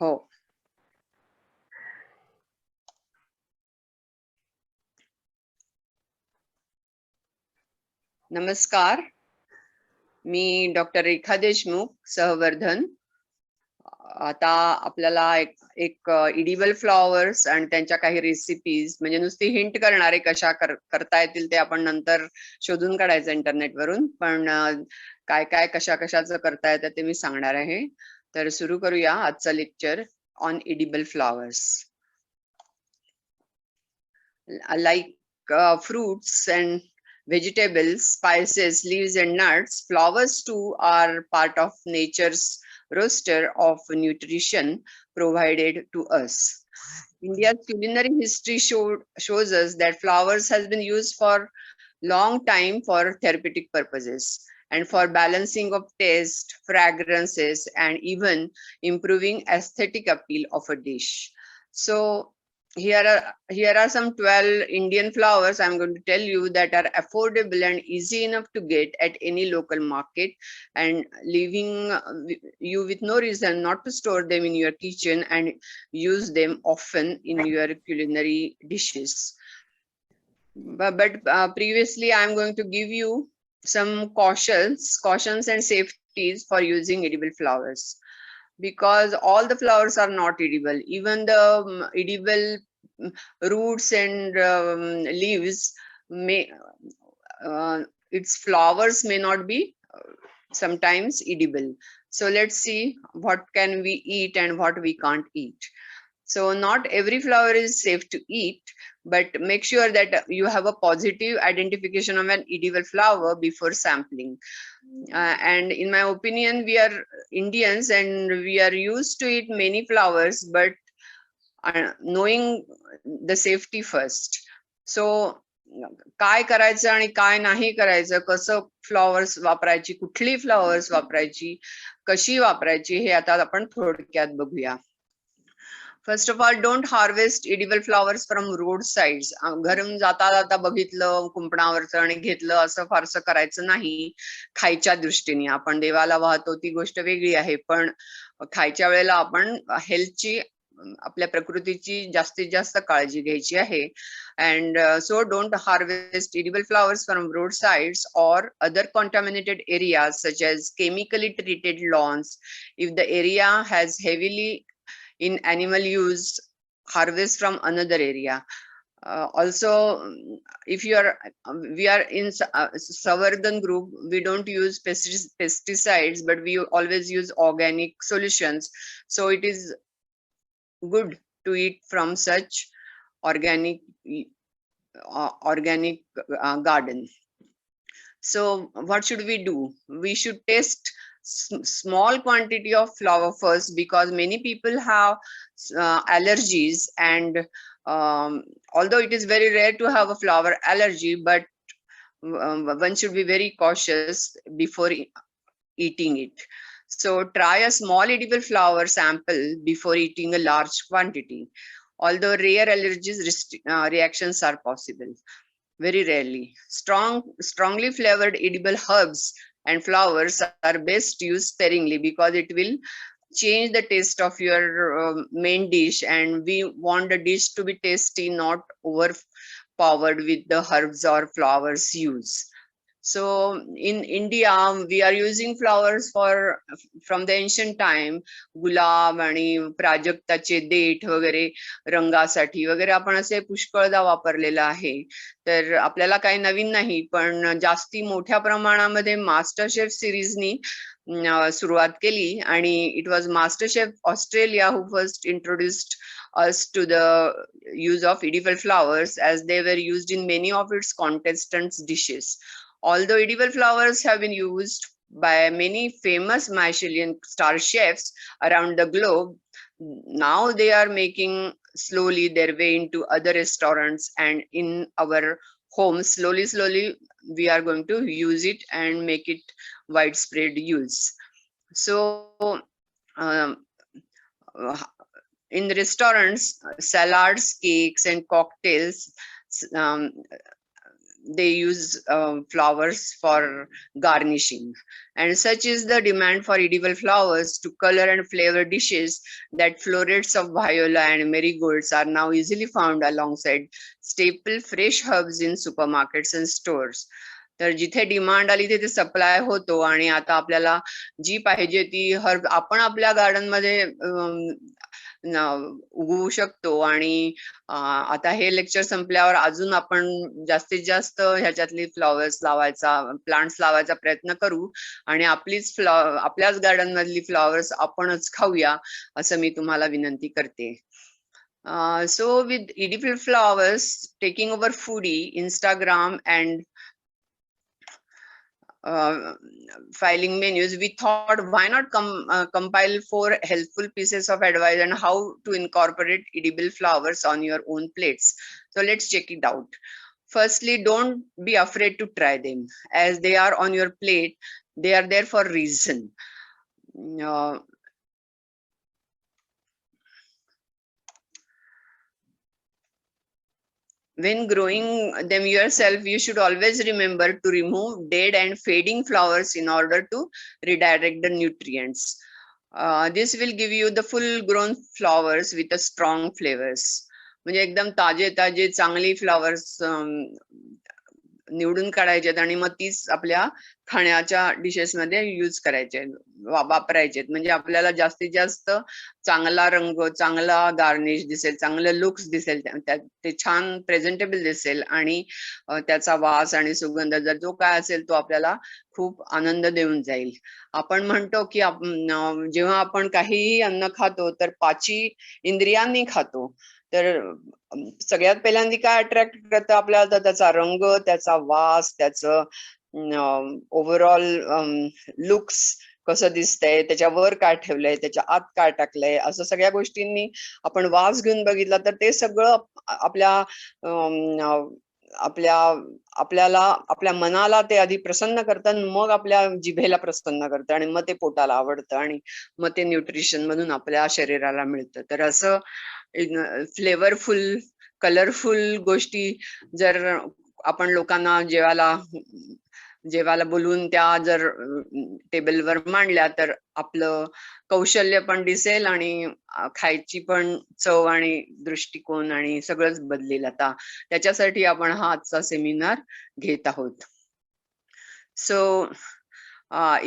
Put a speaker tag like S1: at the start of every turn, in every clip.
S1: हो. नमस्कार, मी डॉक्टर रेखा देशमुख, सहवर्धन. आता आपल्याला एक इडिबल फ्लॉवर्स आणि त्यांच्या काही रेसिपीज, म्हणजे नुसती हिंट करणारे कशा करता येतील ते आपण नंतर शोधून काढायचं इंटरनेटवरून. पण काय काय कशा कशाचं करता येतं ते मी सांगणार आहे. तर सुरू करूया आजचं lecture on edible flowers. Like fruits and vegetables, spices, leaves, and nuts, flowers too are part of nature's roster of nutrition provided to us. India's culinary history shows us that flowers has been used for long time for therapeutic purposes and for balancing of taste, fragrances, and even improving aesthetic appeal of a dish. So here are some 12 Indian flowers I'm going to tell you that are affordable and easy enough to get at any local market, and leaving you with no reason not to store them in your kitchen and use them often in your culinary dishes. But previously I'm going to give you some cautions and safeties for using edible flowers, because all the flowers are not edible. Even the edible roots and leaves may its flowers may not be sometimes edible. So let's see what can we eat and what we can't eat. So not every flower is safe to eat, but make sure that you have a positive identification of an edible flower before sampling. And in my opinion, we are Indians and we are used to eat many flowers, but knowing the safety first. So काय करायचं आणि काय नाही करायचं, कसं flowers वापरायची, कुठली flowers वापरायची, कशी वापरायची, हे आता आपण थोडक्यात बघूया. First of all, don't harvest edible flowers from road sides. घरून जाता जाता बघितलं कुंपणावरचं आणि घेतलं, असं फारसं करायचं नाही. खायच्या दृष्टीने आपण देवाला वाहतो ती गोष्ट वेगळी आहे, पण खायच्या वेळेला आपण हेल्थची, आपल्या प्रकृतीची जास्तीत जास्त काळजी घ्यायची आहे. And so don't harvest edible flowers from road sides और other contaminated areas such as chemically treated lawns. If the area has heavily in animal use, harvest from another area. Also, if we are in Sahavardhan group, we don't use pesticides, but we always use organic solutions. So it is good to eat from such organic garden. So what should we do? We should taste small quantity of flower first, because many people have allergies, and although it is very rare to have a flower allergy, but one should be very cautious before eating it. So try a small edible flower sample before eating a large quantity. Although rare reactions are possible, very rarely. Strongly flavored edible herbs and flowers are best used sparingly, because it will change the taste of your main dish, and we want the dish to be tasty, not overpowered with the herbs or flowers used. So in India, we are using flowers from the ancient time. गुलाब आणि प्राजक्ताचे देठ वगैरे रंगासाठी वगैरे आपण असे पुष्कळदा वापरलेला आहे. तर आपल्याला काही नवीन नाही, पण जास्ती मोठ्या प्रमाणामध्ये मास्टर शेफ सिरीजनी सुरुवात केली, आणि it was master chef Australia who first introduced us to the use of edible flowers, as they were used in many of its contestants' dishes. Although edible flowers have been used by many famous Michelin star chefs around the globe, now they are making slowly their way into other restaurants and in our homes. Slowly, we are going to use it and make it widespread use. So, um, in restaurants, salads, cakes, and cocktails, um, they use flowers for garnishing. And such is the demand for edible flowers to color and flavor dishes that florets of viola and marigolds are now easily found alongside staple fresh herbs in supermarkets and stores. तर जिथे demand आली तिथे supply होतो आणि आता आपल्याला जी पाहिजे ती हर्ब आपण आपल्या गार्डन मध्ये उगवू शकतो. आणि आता हे लेक्चर संपल्यावर अजून आपण जास्तीत जास्त ह्याच्यातली फ्लॉवर्स लावायचा, प्लांट्स लावायचा प्रयत्न करू आणि आपल्याच गार्डन मधली फ्लॉवर्स आपणच खाऊया असं मी तुम्हाला विनंती करते. So with edible flowers taking over foodie, Instagram and filing menus, we thought why not compile 4 helpful pieces of advice on how to incorporate edible flowers on your own plates. So let's check it out. Firstly, don't be afraid to try them. As they are on your plate, they are there for a reason. When growing them yourself, you should always remember to remove dead and fading flowers in order to redirect the nutrients. This will give you the full grown flowers with a strong flavors. म्हणजे एकदम ताजे ताजे चांगली flowers निवडून काढायचे आणि मग तीच आपल्या खाण्याच्या डिशेस मध्ये यूज करायचे, वापरायचे. म्हणजे आपल्याला जास्तीत जास्त चांगला रंग, चांगला गार्निश दिसेल, चांगलं लुक्स दिसेल, ते छान प्रेझेंटेबल दिसेल आणि त्याचा वास आणि सुगंध जर जो काय असेल तो आपल्याला खूप आनंद देऊन जाईल. आपण म्हणतो की जेव्हा आपण काहीही अन्न खातो तर 5 इंद्रियांनी खातो. तर सगळ्यात पहिल्यांदा काय अट्रॅक्ट करतं आपल्याला, तर त्याचा रंग, त्याचा वास, त्याचं ओव्हरऑल लुक्स कसं दिसतंय, त्याच्यावर काय ठेवलंय, त्याच्या आत काय टाकलंय, असं सगळ्या गोष्टींनी आपण वास घेऊन बघितला तर ते सगळं आपल्या मनाला ते आधी प्रसन्न करतं, मग आपल्या जिभेला प्रसन्न करतं आणि मग ते पोटाला आवडतं आणि मग ते न्यूट्रिशन मधून आपल्या शरीराला मिळतं. तर असं फ्लेवरफुल, कलरफुल गोष्टी जर आपण लोकांना जेवायला बोलून त्या जर टेबलवर मांडल्या तर आपलं कौशल्य पण दिसेल आणि खायची पण चव आणि दृष्टिकोन आणि सगळंच बदलेल. आता त्याच्यासाठी आपण हा आजचा सेमिनार घेत आहोत. So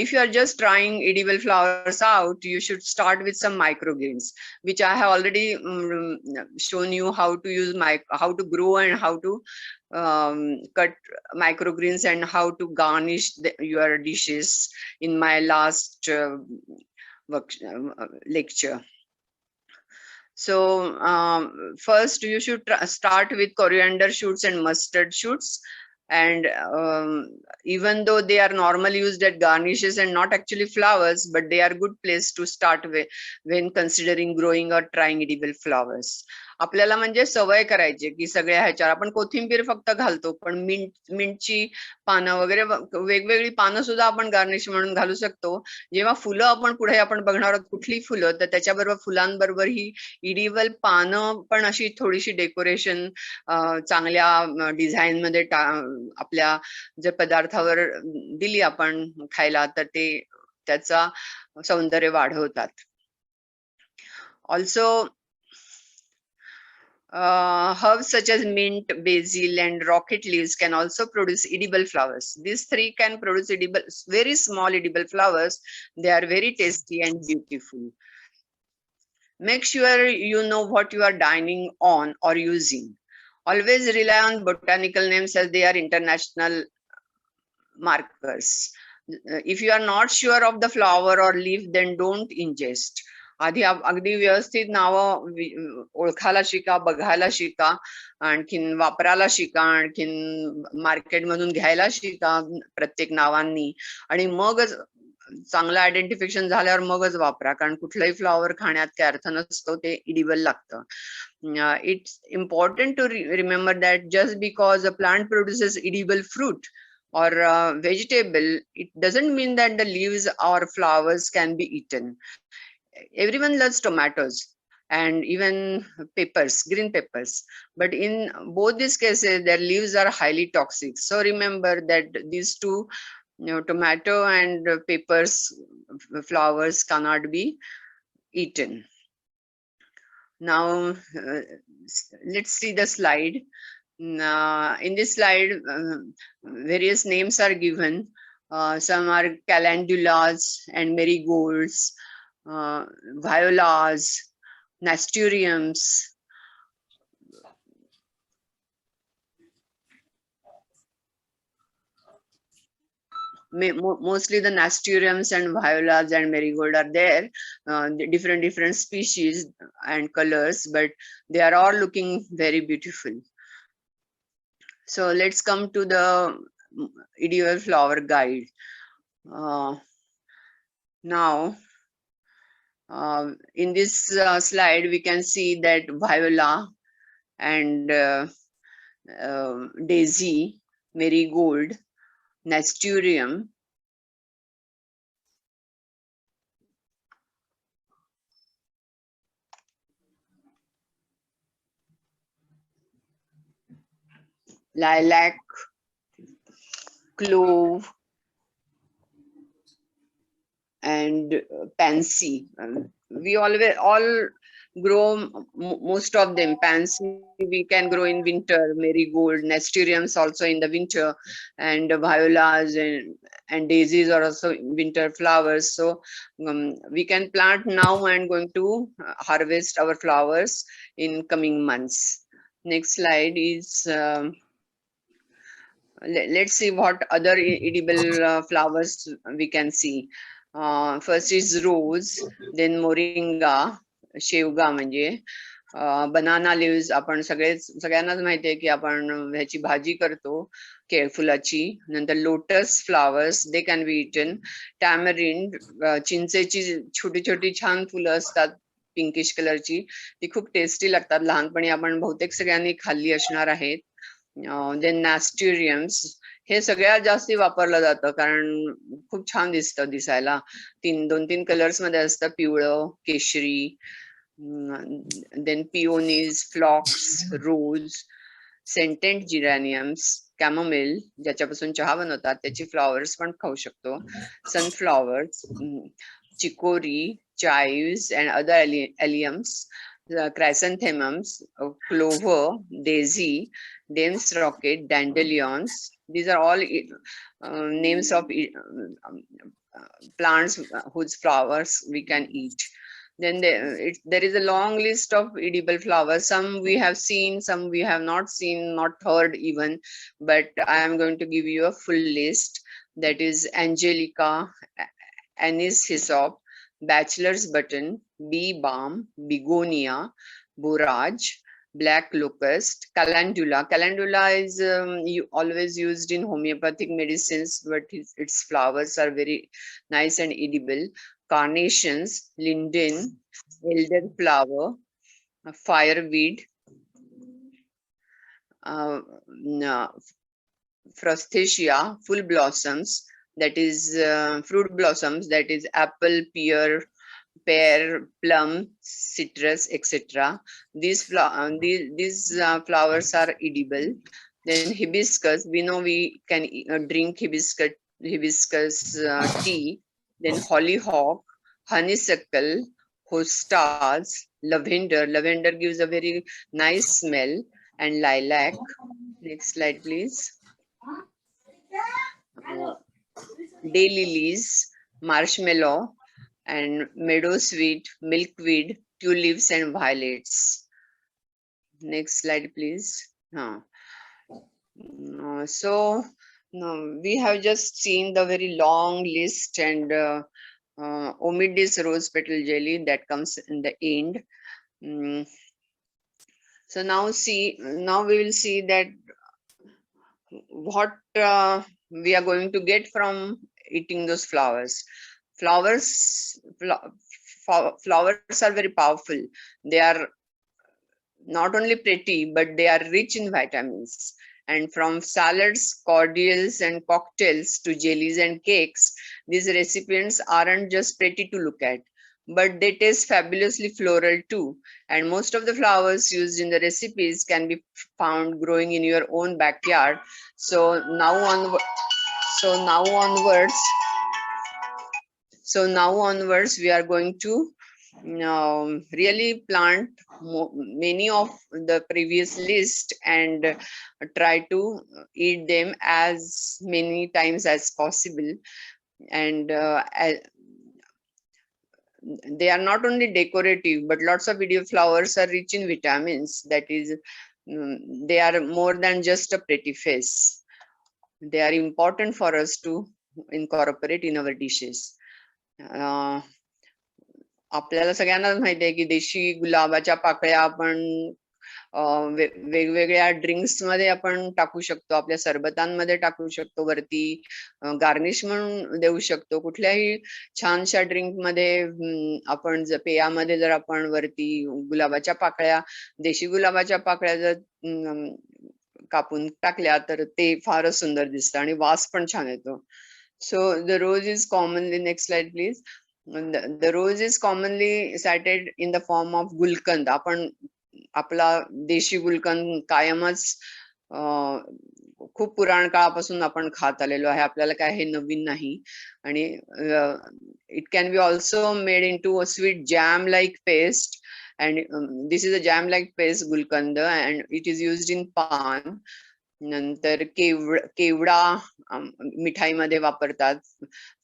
S1: if you are just trying edible flowers out, you should start with some microgreens, which I have already shown you how to use how to grow and how to cut microgreens and how to garnish your dishes in my last lecture. So first you should start with coriander shoots and mustard shoots. And even though they are normally used as garnishes and not actually flowers, but they are good place to start with when considering growing or trying edible flowers. आपल्याला म्हणजे सवय करायची की सगळ्या ह्याच्यावर आपण कोथिंबीर फक्त घालतो, पण मिंटची पानं वगैरे वेगवेगळी पानं सुद्धा आपण गार्निश म्हणून घालू शकतो. जेव्हा फुलं आपण पुढे आपण बघणार आहोत कुठली फुलं, तर त्याच्याबरोबर फुलांबरोबर ही इडिबल पानं पण अशी थोडीशी डेकोरेशन चांगल्या डिझाईन मध्ये आपल्या जर पदार्थावर दिली आपण खायला तर ते त्याचा सौंदर्य वाढवतात. Also herbs such as mint, basil, and rocket leaves can also produce edible flowers. These 3 can produce very small edible flowers. They are very tasty and beautiful. Make sure you know what you are dining on or using. Always rely on botanical names as they are international markers. If you are not sure of the flower or leaf, then don't ingest. आधी अगदी व्यवस्थित नावं ओळखायला शिका, बघायला शिका, आणखीन वापरायला शिका, आणखीन मार्केटमधून घ्यायला शिका प्रत्येक नावांनी, आणि मगच चांगलं आयडेंटिफिकेशन झाल्यावर मगच वापरा. कारण कुठलंही फ्लॉवर खाण्यात काही अर्थ नसतो, ते इडिबल लागतं. It's important to remember that just because a plant produces edible fruit or vegetable, it doesn't mean that the leaves or flowers can be eaten. Everyone loves tomatoes. and even peppers, green peppers. But in both these cases, their leaves are highly toxic. So remember that these two, tomato and peppers flowers cannot be eaten. Now, let's see the slide. In this slide, various names are given. Some are calendulas and marigolds, violas, nasturtiums. Mostly the nasturtiums and violas and marigold are there, different species and colors, but they are all looking very beautiful. So let's come to the edible flower guide. Now, in this slide, we can see that viola and daisy, marigold, nasturtium, lilac, clove, and pansy. We always all grow most of them. Pansy we can grow in winter, marigold, nasturtiums also in the winter, and violas and daisies are also winter flowers. So we can plant now and going to harvest our flowers in coming months. Next slide is let's see what other edible flowers we can see. First is rose, then moringa, शेवगा म्हणजे बनाना lives. आपण सगळ्यांनाच माहिती आहे की आपण ह्याची भाजी करतो केळफुलाची. नंतर lotus flowers, they can be eaten. Tamarind, चिंचेची छोटी छोटी छान फुलं असतात पिंकिश कलरची, ती खूप टेस्टी लागतात. लहानपणी आपण बहुतेक सगळ्यांनी खाल्ली असणार आहेत. देन नॅस्टेरियम्स, हे सगळ्यात जास्ती वापरलं जातं कारण खूप छान दिसतं दिसायला. दोन तीन कलर्स मध्ये असतं, पिवळं, केशरी. देन पिओनीज, फ्लॉक्स, रोज, सेंटेंट जिरॅनियम्स, कॅमोमिल ज्याच्यापासून चहा बनवतात त्याची फ्लॉवर्स पण खाऊ शकतो. सनफ्लॉवर्स, chicory, chives and other alliums, chrysanthemums, clover, daisy, dame's rocket, dandelions. These are all names of plants whose flowers we can eat. Then there is a long list of edible flowers. Some we have seen, some we have not seen, not heard even, but I am going to give you a full list. That is angelica, anise hyssop, bachelor's button, bee balm, begonia, borage, black locust, calendula. Calendula is always used in homeopathic medicines, but its flowers are very nice and edible. Carnations, linden, elderflower, fireweed, frosthesia, full blossoms, that is fruit blossoms, that is apple, pear, plum, citrus, etc. These flowers are edible. Then hibiscus, we know we can drink hibiscus tea. Then hollyhock, honeysuckle, hostas, lavender. Lavender gives a very nice smell. And lilac. Next slide, please. Daylilies, marshmallow, and meadowsweet, milkweed, tulips, and violets. Next slide, please. So we have just seen the very long list, and omit this rose petal jelly that comes in the end. So now we will see that what we are going to get from eating those flowers. Flowers are very powerful. They are not only pretty, but they are rich in vitamins. And from salads, cordials, and cocktails to jellies and cakes, these recipients aren't just pretty to look at, but they taste fabulously floral too. And most of the flowers used in the recipes can be found growing in your own backyard. So now on, so now onwards, we are going to really plant many of the previous list and try to eat them as many times as possible. And they are not only decorative, but lots of video flowers are rich in vitamins. That is, they are more than just a pretty face. They are important for us to incorporate in our dishes. आपल्याला सगळ्यांनाच माहिती आहे की देशी गुलाबाच्या पाकळ्या आपण वेगवेगळ्या ड्रिंक्स मध्ये आपण टाकू शकतो, आपल्या सरबतांमध्ये टाकू शकतो, वरती गार्निश म्हणून देऊ शकतो. कुठल्याही छानशा ड्रिंक मध्ये आपण पेयामध्ये जर आपण वरती गुलाबाच्या पाकळ्या, देशी गुलाबाच्या पाकळ्या जर कापून टाकल्या तर ते फारच सुंदर दिसतं आणि वास पण छान येतो. So the rose is commonly, next slide please. The rose is commonly cited in the form of gulkand. आपण आपला देशी गुलकंद कायमच खूप पुराण काळापासून आपण खात आलेलो आहे, आपल्याला काय हे नवीन नाही. आणि it can be also made into a sweet jam like paste, and this is a jam like paste gulkand and it is used in pan. नंतर केवडा मिठाईमध्ये वापरतात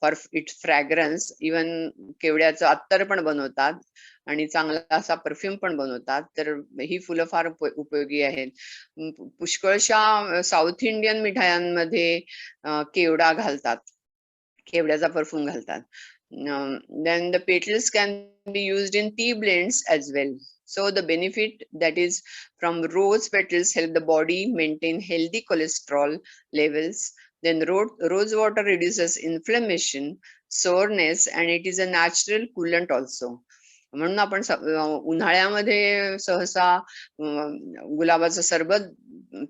S1: फॉर इट्स फ्रॅग्रन्स. इवन केवड्याचं अत्तर पण बनवतात आणि चांगला असा परफ्यूम पण बनवतात. तर ही फुलं फार उपयोगी आहेत. पुष्कळशा साऊथ इंडियन मिठायांमध्ये केवडा घालतात, केवड्याचा परफ्यूम घालतात. Then the petals can be used in tea blends as well. So the benefit that is from rose petals help the body maintain healthy cholesterol levels. Then rose water reduces inflammation, soreness, and it is a natural coolant also. म्हणून आपण उन्हाळ्यामध्ये सहसा गुलाबाचं सरबत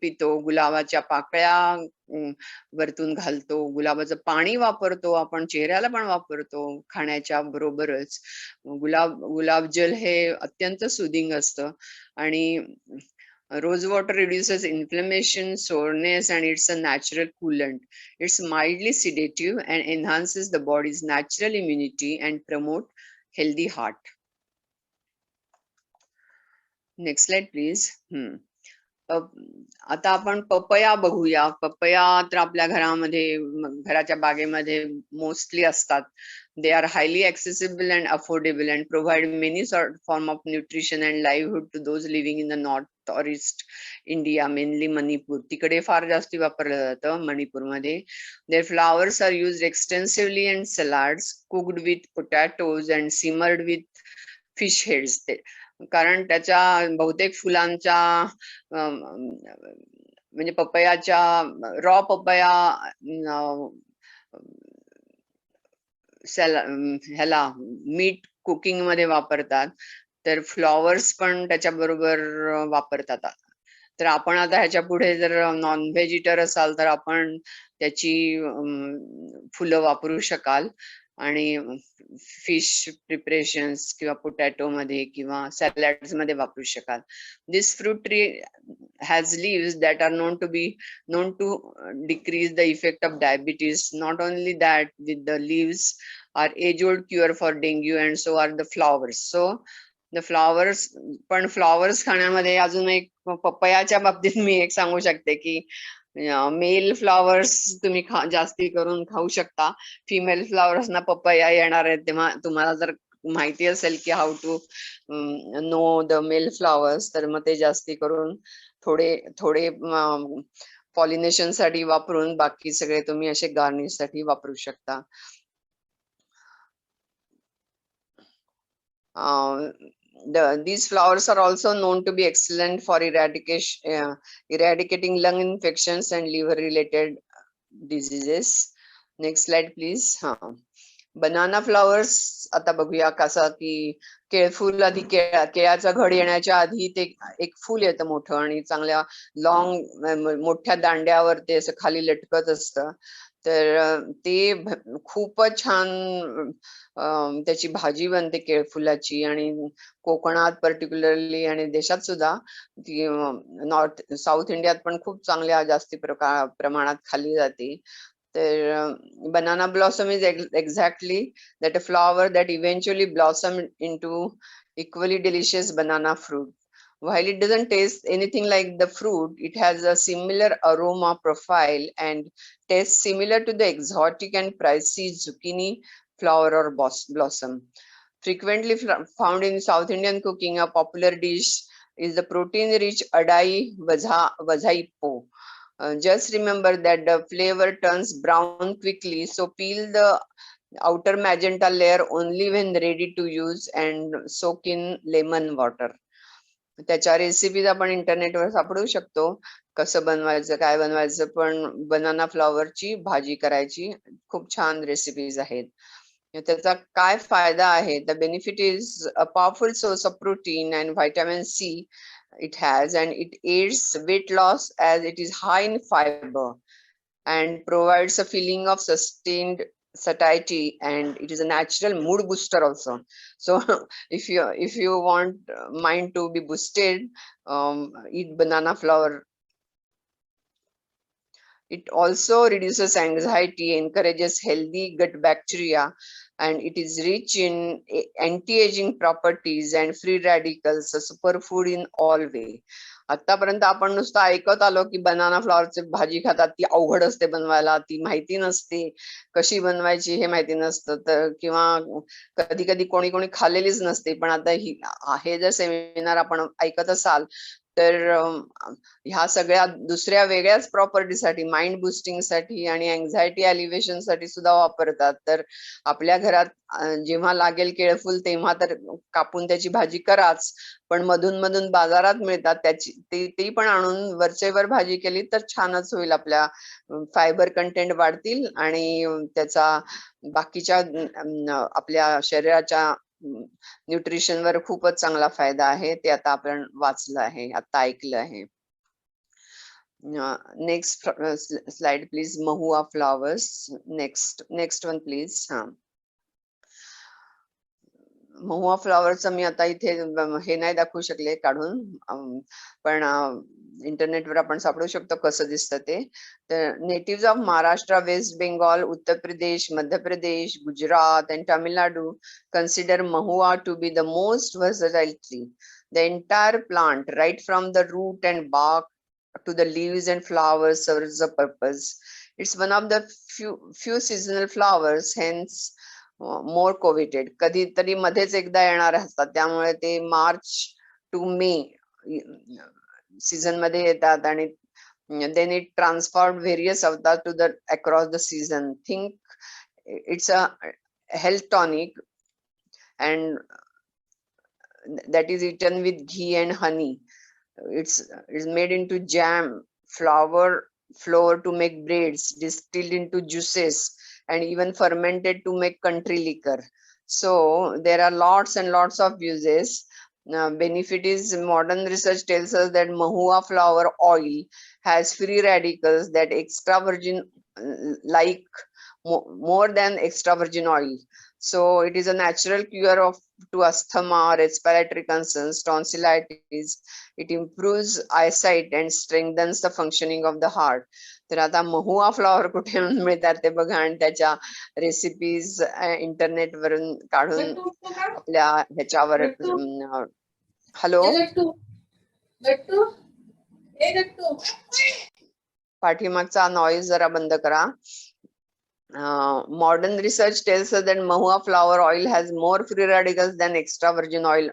S1: पितो, गुलाबाच्या पाकळ्या वरतून घालतो, गुलाबाचं पाणी वापरतो, आपण चेहऱ्याला पण वापरतो खाण्याच्या बरोबरच. गुलाब जल हे अत्यंत सुदिंग असतं. आणि rose water reduces inflammation, soreness, and it's a natural coolant. It's mildly sedative and enhances the body's natural immunity and promote healthy heart. Next slide please. आता आपण पपया बघूया. पपया तर आपल्या घरामध्ये, घराच्या बागेमध्ये मोस्टली असतात. They are highly accessible and affordable and provide many form of nutrition and livelihood to those living in the north or east India, mainly Manipur. तिकडे फार जास्ती वापरलं जातं मणिपूरमध्ये. Their flowers are used extensively in salads, cooked with potatoes and simmered with fish heads. कारण त्याच्या बहुतेक फुलांच्या म्हणजे पपयाच्या raw papaya ह्याला मीट कुकिंग मध्ये वापरतात, तर फ्लॉवर्स पण त्याच्या बरोबर वापरतात. तर आपण आता ह्याच्या पुढे जर नॉन व्हेज इटर असाल तर आपण त्याची फुलं वापरू शकाल आणि फिश प्रिपरेशन्स किंवा पोटॅटो मध्ये किंवा सॅलड्स मध्ये वापरू शकाल. This fruit tree has leaves that are known to decrease the effect of diabetes. Not only that, with the leaves are age-old cure for dengue, and so are the flowers. So the flowers, पण flowers खाण्यामध्ये अजून एक पपयाच्या बाबतीत मी एक सांगू शकते की mail flowers तुम्ही जास्ती करून खाऊ शकता. फिमेल फ्लॉवर्सना पपया येणार आहेत, तेव्हा तुम्हाला जर माहिती असेल की how to know the male flowers, तर मग ते जास्ती करून थोडे पॉलिनेशन साठी वापरून बाकी सगळे तुम्ही असे गार्निश साठी वापरू शकता. These flowers are also known to be excellent for eradicating lung infections and liver related diseases. Next slide please. Banana flowers आता बघूया कसं की केळफूल आधी केळाचा घड येण्याच्या आधी ते एक फूल येतं मोठं आणि चांगल्या लॉंग मोठ्या दांड्यावर ते असं खाली लटकत असतं. तर ते खूपच छान त्याची भाजी बनते केळफुलाची, आणि कोकणात पर्टिक्युलरली आणि देशात सुद्धा ती नॉर्थ साऊथ इंडियात पण खूप चांगल्या जास्ती प्रमाणात खाल्ली जाते. तर banana blossom is exactly that a flower that eventually blossom into equally delicious banana fruit. While it doesn't taste anything like the fruit, it has a similar aroma profile and tastes similar to the exotic and pricey zucchini flower or blossom. Frequently found in South Indian cooking, a popular dish is the protein-rich adai vazhai po. Just remember that the flavor turns brown quickly, so peel the outer magenta layer only when ready to use and soak in lemon water. त्याच्या recipes आपण इंटरनेटवर सापडू शकतो, कसं बनवायचं काय बनवायचं, पण बनाना फ्लॉवरची भाजी करायची खूप छान रेसिपीज आहेत. त्याचा काय फायदा आहे? The benefit is a powerful source of protein and vitamin C it has, and it aids weight loss as it is high in fiber and provides a feeling of sustained satiety, and it is a natural mood booster also. So if you want mind to be boosted, eat banana flower. It also reduces anxiety, encourages healthy gut bacteria, and it is rich in anti-aging properties and free radicals, a superfood in all way. आतापर्यंत आपण नुसतं ऐकत आलो की बनाना फ्लॉवरची भाजी खातात, ती अवघड असते बनवायला, ती माहिती नसते कशी बनवायची, हे माहिती नसतं, तर किंवा कधी कधी कोणी कोणी खाल्लेलीच नसते. पण आता हे जर सेमिनार आपण ऐकत असाल तर ह्या सगळ्या दुसऱ्या वेगळ्याच प्रॉपर्टीसाठी, माइंड बुस्टिंग साठी आणि अँझायटी अलिव्हेशन साठी सुद्धा वापरतात. तर आपल्या घरात जेव्हा लागेल केळफुल तेव्हा तर कापून त्याची भाजी कराच, पण मधून मधून बाजारात मिळतात त्याची, ती पण आणून वरचेवर भाजी केली तर छानच होईल. आपल्या फायबर कंटेंट वाढतील आणि त्याचा बाकीच्या आपल्या शरीराच्या न्यूट्रिशनवर खूपच चांगला फायदा आहे. ते आता आपण वाचलं आहे, आता ऐकलं आहे. Next slide please. Mahua flowers. Next one please. हा, महुआ फ्लॉवरचं मी आता इथे हे नाही दाखवू शकले काढून, पण इंटरनेटवर आपण सापडू शकतो कसं दिसतं ते. तर natives of Maharashtra, West Bengal, Uttar Pradesh, Madhya Pradesh, Gujarat and Tamil Nadu consider mahua to be the most versatile tree. The entire plant, right from the root and bark to the leaves and flowers, serves a purpose. It's one of the few seasonal flowers, hence more coveted. कधीतरी मध्येच एकदा येणार असतात, त्यामुळे ते March two मे season मध्ये येतात, आणि then it transformed various avatar to the across the season. Think it's a health tonic, and that is eaten with ghee and honey. It's made into jam, flour to make breads, distilled into juices, and even fermented to make country liquor. So there are lots and lots of uses. Benefit is, modern research tells us that mahua flower oil has free radicals that extra virgin like more than extra virgin oil. So it is a natural cure to asthma, respiratory concerns, tonsillitis. It improves eyesight and strengthens the functioning of the heart. तर आता महुआ flower कुठे मिळतात ते बघा, आणि त्याच्या recipes internet वरून काढून आपल्या ह्याच्यावर. हॅलो, पाठीमागचा नॉईज जरा बंद करा. Modern research tells us that mahua flower oil has more free radicals than extra virgin oil,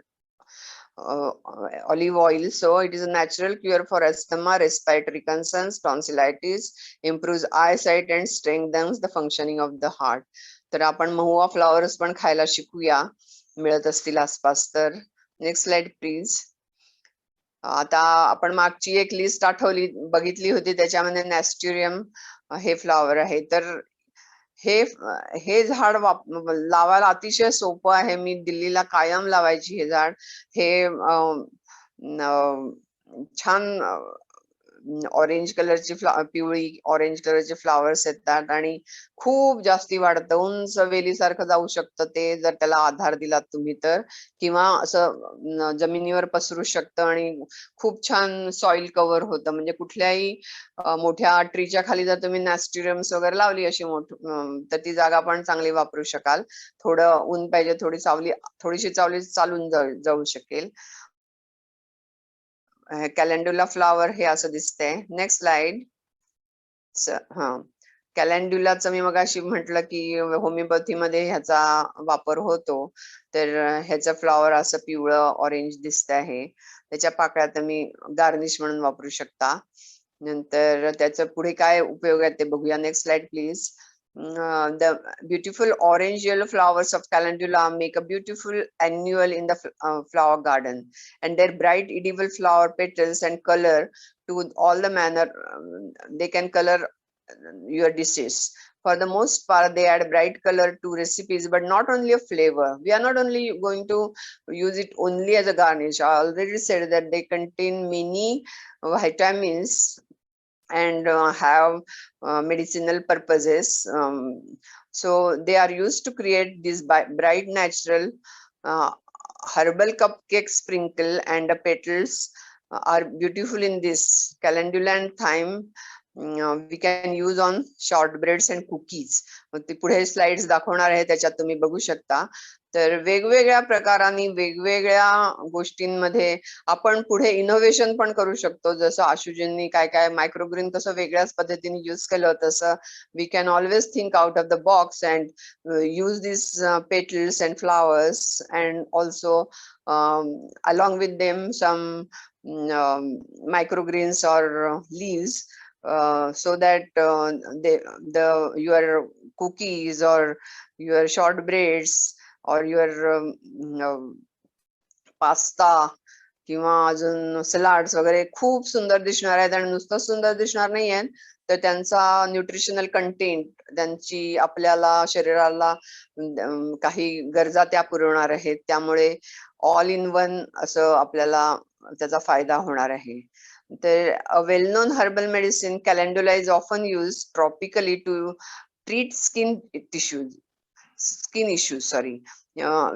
S1: olive oil. So it is a natural cure for asthma, respiratory concerns, tonsillitis, improves eyesight and strengthens the functioning of the heart. तर आपण महुआ flowers पण खायला शिकूया, मिळत असतील आसपास तर. Next slide please. आता आपण मागची एक लिस्ट आठवली बघितली होती, त्याच्यामध्ये नॅस्ट्युरियम हे फ्लॉवर आहे. तर हे झाड लावायला अतिशय सोपं आहे. मी दिल्लीला कायम लावायची हे झाड. हे छान ऑरेंज कलरची पिवळी ऑरेंज कलरचे फ्लावर्स येतात आणि खूप जास्ती वाढतं, उंच वेलीसारखं जाऊ शकतं ते जर त्याला आधार दिलात तुम्ही तर, किंवा असं जमिनीवर पसरू शकतं आणि खूप छान सॉइल कव्हर होतं. म्हणजे कुठल्याही मोठ्या ट्रीच्या खाली जर तुम्ही नॅस्टिरम्स वगैरे लावली अशी तर ती जागा पण चांगली वापरू शकाल. थोडं ऊन पाहिजे, थोडीशी सावली चालून जाऊ शकेल. कॅलेंडुला फ्लॉवर हे असं दिसतंय. Next slide. हा, कॅलेंड्युलाचं मी मगाशी म्हटलं की होमिओपॅथीमध्ये ह्याचा वापर होतो. तर ह्याचं फ्लॉवर असं पिवळं ऑरेंज दिसत आहे. त्याच्या पाकळ्या तुम्ही गार्निश म्हणून वापरू शकता. नंतर त्याचं पुढे काय उपयोग आहे ते बघूया. Next slide please. The beautiful orange yellow flowers of calendula make a beautiful annual in the flower garden, and their bright edible flower petals and color to all the manner they can color your dishes. For the most part, they add bright color to recipes, but not only a flavor. We are not only going to use it only as a garnish. I already said that they contain many vitamins and have medicinal purposes. So they are used to create these bright natural uh, herbal cupcake sprinkle, and the petals are beautiful in this. Calendula and thyme we can use on shortbreads and cookies. ते पुढे slides दाखवणार आहे, त्याच्यात तुम्ही बघू शकता. तर वेगवेगळ्या प्रकारांनी वेगवेगळ्या गोष्टींमध्ये आपण पुढे इनोव्हेशन पण करू शकतो. जसं आशुजींनी काय काय मायक्रोग्रीन कसं वेगळ्याच पद्धतीने यूज केलं, तसं we can always think out of the box and use this petals and flowers, and also along with them some microgreens or leaves, so that your cookies or your shortbreads or your pasta किंवा अजून salads वगैरे खूप सुंदर दिसणार आहेत. आणि नुसतं सुंदर दिसणार नाहीये, तर त्यांचा न्यूट्रिशनल कंटेंट, त्यांची आपल्याला शरीराला काही गरजा त्या पुरवणार आहेत. त्यामुळे ऑल इन वन असं आपल्याला त्याचा फायदा होणार आहे. तर well known herbal medicine calendula is often used tropically to treat skin issues, sorry.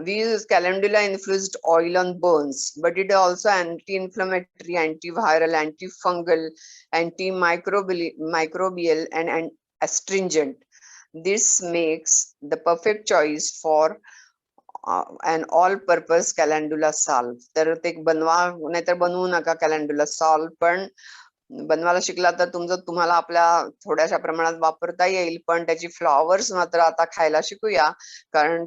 S1: We use calendula infused oil on burns, but it is also anti-inflammatory, antiviral, antifungal, antimicrobial, and astringent. This makes the perfect choice for an all-purpose calendula salve. तर ते बनवा, नाहीतर बनवू नका calendula salve, पण बनवायला शिकला तर तुम्हाला आपल्या थोड्याशा प्रमाणात वापरता येईल. पण त्याची फ्लॉवर्स मात्र आता खायला शिकूया, कारण